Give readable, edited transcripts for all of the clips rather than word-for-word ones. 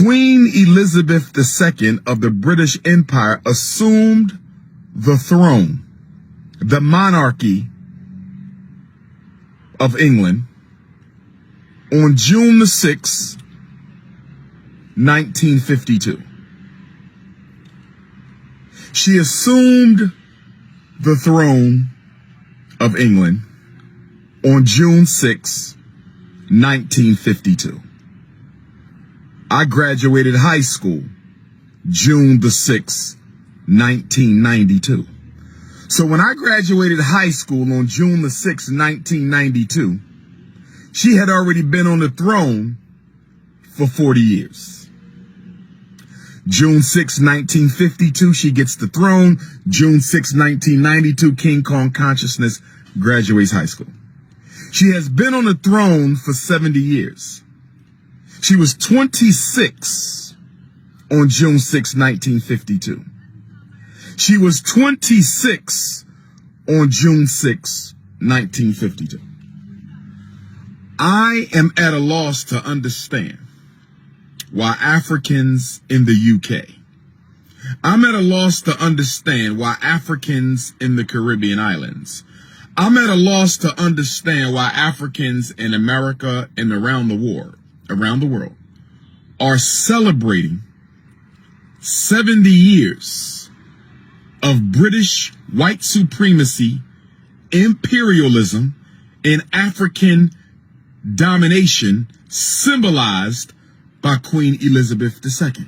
Queen Elizabeth II of the British Empire assumed the throne, the monarchy of England, on June the 6th, 1952. She assumed the throne of England on June 6, 1952. I graduated high school June the 6th, 1992. So when I graduated high school on June the 6th, 1992, she had already been on the throne for 40 years. June 6, 1952, she gets the throne. June 6, 1992, King Kong consciousness, graduates high school. She has been on the throne for 70 years. She was 26 on June 6, 1952. She was 26 on June 6, 1952. I am at a loss to understand why Africans in the UK, I'm at a loss to understand why Africans in the Caribbean islands, I'm at a loss to understand why Africans in America and around the world are celebrating 70 years of British white supremacy, imperialism, and African domination symbolized by Queen Elizabeth II.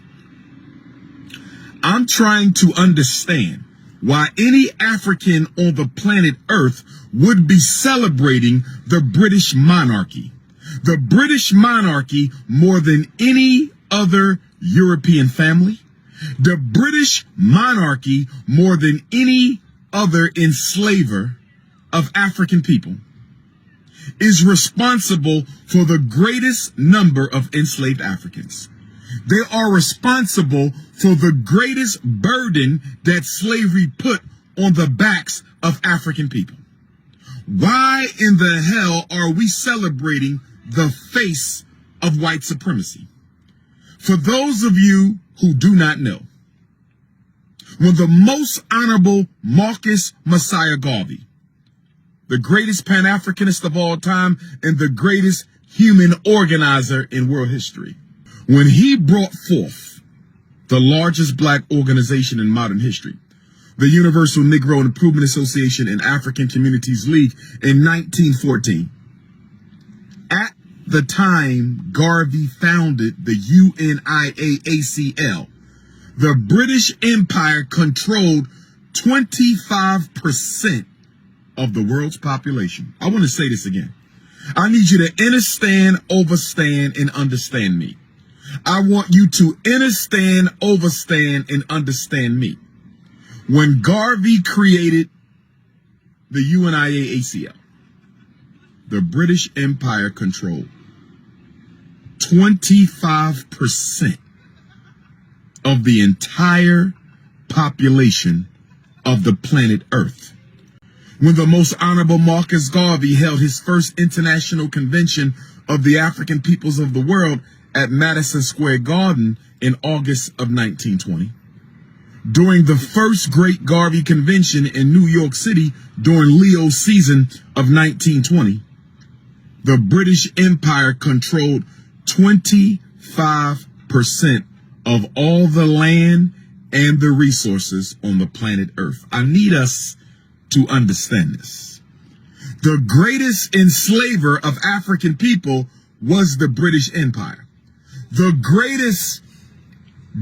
I'm trying to understand why any African on the planet Earth would be celebrating the British monarchy. The British monarchy more than any other European family. The British monarchy more than any other enslaver of African people is responsible for the greatest number of enslaved Africans. They are responsible for the greatest burden that slavery put on the backs of African people. Why in the hell are we celebrating the face of white supremacy? For those of you who do not know, when the most honorable Marcus Messiah Garvey, the greatest Pan-Africanist of all time and the greatest human organizer in world history, when he brought forth the largest black organization in modern history, the Universal Negro Improvement Association and African Communities League in 1914, at the time Garvey founded the UNIAACL, the British Empire controlled 25% of the world's population. I want to say this again. I need you to understand, overstand, and understand me. I want you to understand, overstand, and understand me. When Garvey created the UNIAACL, the British Empire controlled 25% of the entire population of the planet Earth. When the most honorable Marcus Garvey held his first international convention of the African peoples of the world at Madison Square Garden in August of 1920, during the first Great Garvey Convention in New York City during Leo's season of 1920, the British Empire controlled 25% of all the land and the resources on the planet Earth. I need us to understand this. The greatest enslaver of African people was the British Empire. The greatest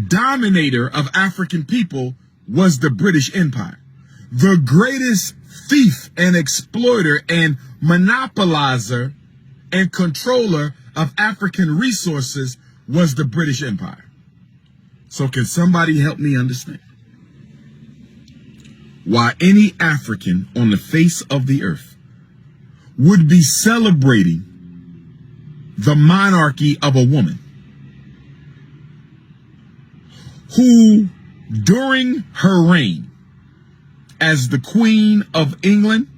dominator of African people was the British Empire. The greatest thief and exploiter and monopolizer and controller of African resources was the British Empire. So can somebody help me understand why any African on the face of the earth would be celebrating the monarchy of a woman who, during her reign as the Queen of England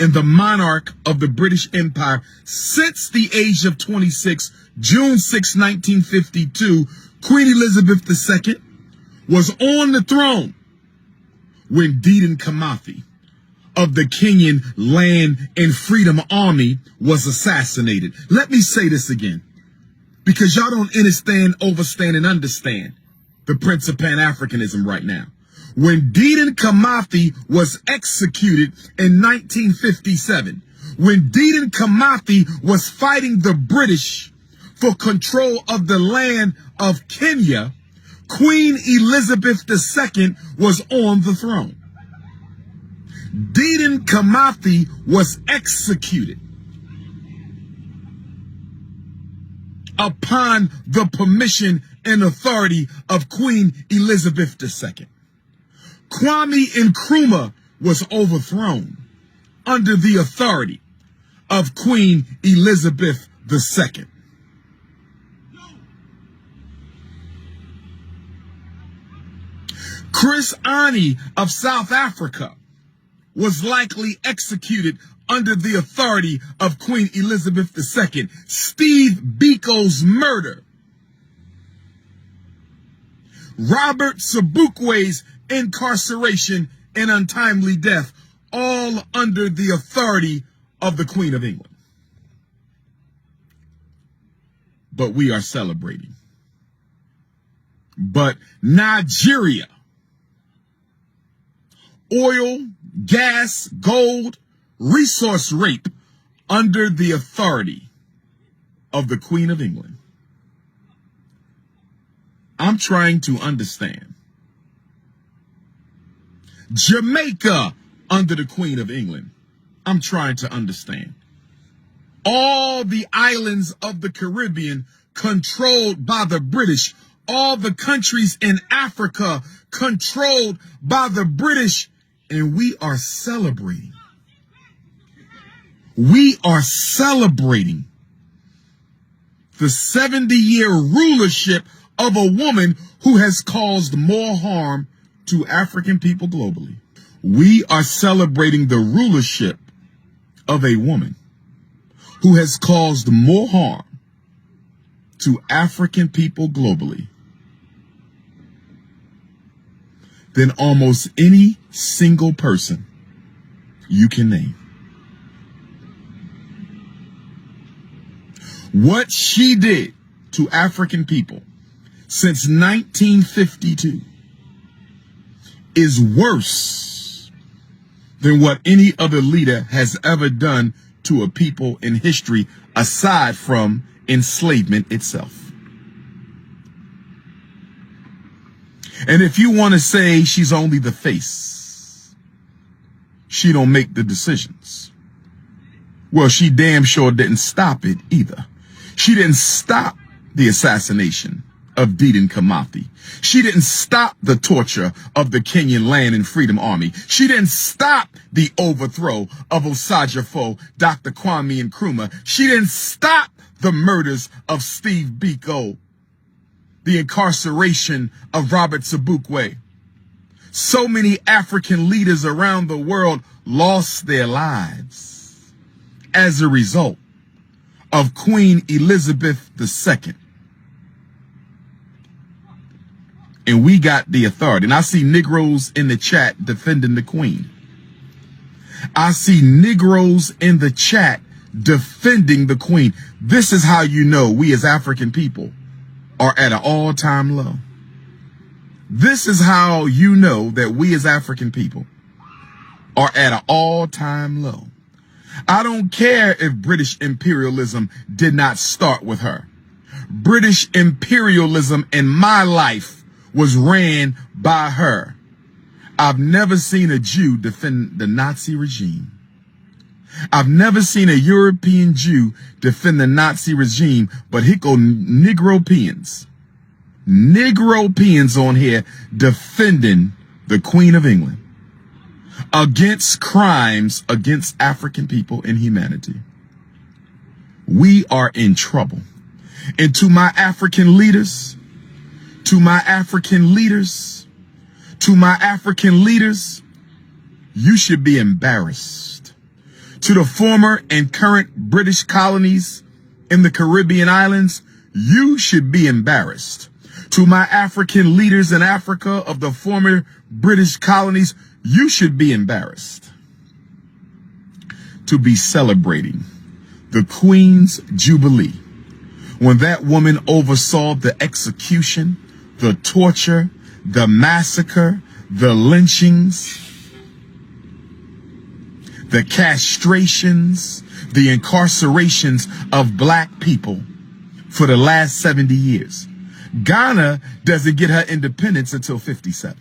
and the monarch of the British Empire since the age of 26, June 6, 1952, Queen Elizabeth II was on the throne when Dedan Kimathi of the Kenyan Land and Freedom Army was assassinated. Let me say this again, because y'all don't understand, overstand, and understand the Prince of Pan-Africanism right now. When Dedan Kimathi was executed in 1957, when Dedan Kimathi was fighting the British for control of the land of Kenya, Queen Elizabeth II was on the throne. Dedan Kimathi was executed upon the permission and authority of Queen Elizabeth II. Kwame Nkrumah was overthrown under the authority of Queen Elizabeth II. Chris Ani of South Africa was likely executed under the authority of Queen Elizabeth II. Steve Biko's murder, Robert Sobukwe's incarceration and untimely death, all under the authority of the Queen of England. But we are celebrating. But Nigeria, oil, gas, gold, resource rape under the authority of the Queen of England. I'm trying to understand. Jamaica under the Queen of England. I'm trying to understand. All the islands of the Caribbean controlled by the British. All the countries in Africa controlled by the British. And we are celebrating. We are celebrating the 70-year rulership of a woman who has caused more harm to African people globally. We are celebrating the rulership of a woman who has caused more harm to African people globally than almost any single person you can name. What she did to African people since 1952 is worse than what any other leader has ever done to a people in history, aside from enslavement itself. And if you want to say she's only the face, she don't make the decisions, well, she damn sure didn't stop it either. She didn't stop the assassination of Dedan Kimathi. She didn't stop the torture of the Kenyan Land and Freedom Army. She didn't stop the overthrow of Osajafo, Dr. Kwame Nkrumah. She didn't stop the murders of Steve Biko, the incarceration of Robert Sobukwe. So many African leaders around the world lost their lives as a result of Queen Elizabeth II. And we got the authority. And I see Negroes in the chat defending the Queen. I see Negroes in the chat defending the Queen. This is how you know we as African people are at an all-time low. This is how you know that we as African people are at an all-time low. I don't care if British imperialism did not start with her. British imperialism in my life was ran by her. I've never seen a Jew defend the Nazi regime. I've never seen a European Jew defend the Nazi regime, but here go Negropeans on here defending the Queen of England against crimes against African people and humanity. We are in trouble. And to my African leaders, you should be embarrassed. To the former and current British colonies in the Caribbean islands, you should be embarrassed. To my African leaders in Africa of the former British colonies, you should be embarrassed to be celebrating the Queen's Jubilee when that woman oversaw the execution, the torture, the massacre, the lynchings, the castrations, the incarcerations of black people for the last 70 years. Ghana doesn't get her independence until 57.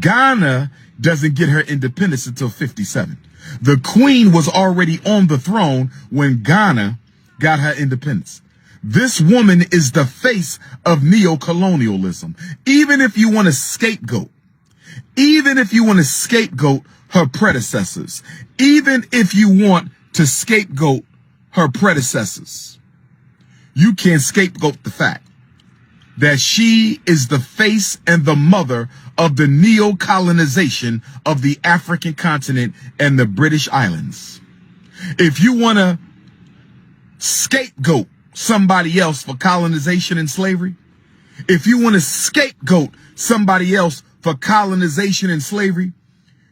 Ghana doesn't get her independence until 57. The Queen was already on the throne when Ghana got her independence. This woman is the face of neo-colonialism. Even if you want to scapegoat her predecessors, even if you want to scapegoat her predecessors, you can't scapegoat the fact that she is the face and the mother of the neo-colonization of the African continent and the British islands. If you want to scapegoat somebody else for colonization and slavery, if you want to scapegoat somebody else for colonization and slavery,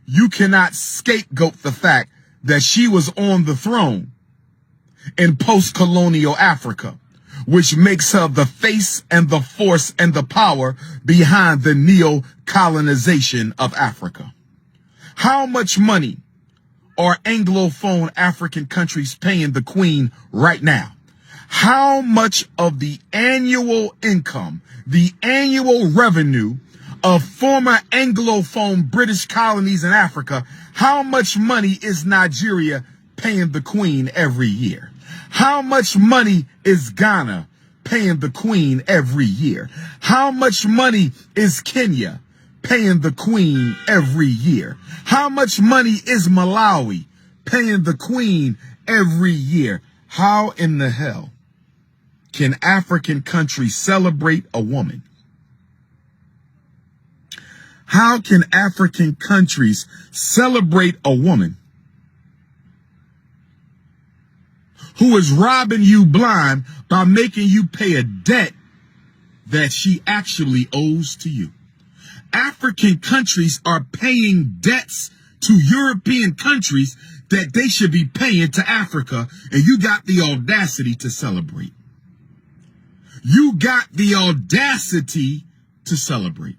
you cannot scapegoat the fact that she was on the throne in post-colonial Africa, which makes her the face and the force and the power behind the neo-colonization of Africa. How much money are Anglophone African countries paying the Queen right now? How much of the annual income, the annual revenue of former Anglophone British colonies in Africa, how much money is Nigeria paying the Queen every year? How much money is Ghana paying the Queen every year? How much money is Kenya paying the Queen every year? How much money is Malawi paying the Queen every year? How in the hell can African countries celebrate a woman? How can African countries celebrate a woman who is robbing you blind by making you pay a debt that she actually owes to you? African countries are paying debts to European countries that they should be paying to Africa, and you got the audacity to celebrate. You got the audacity to celebrate.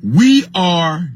We are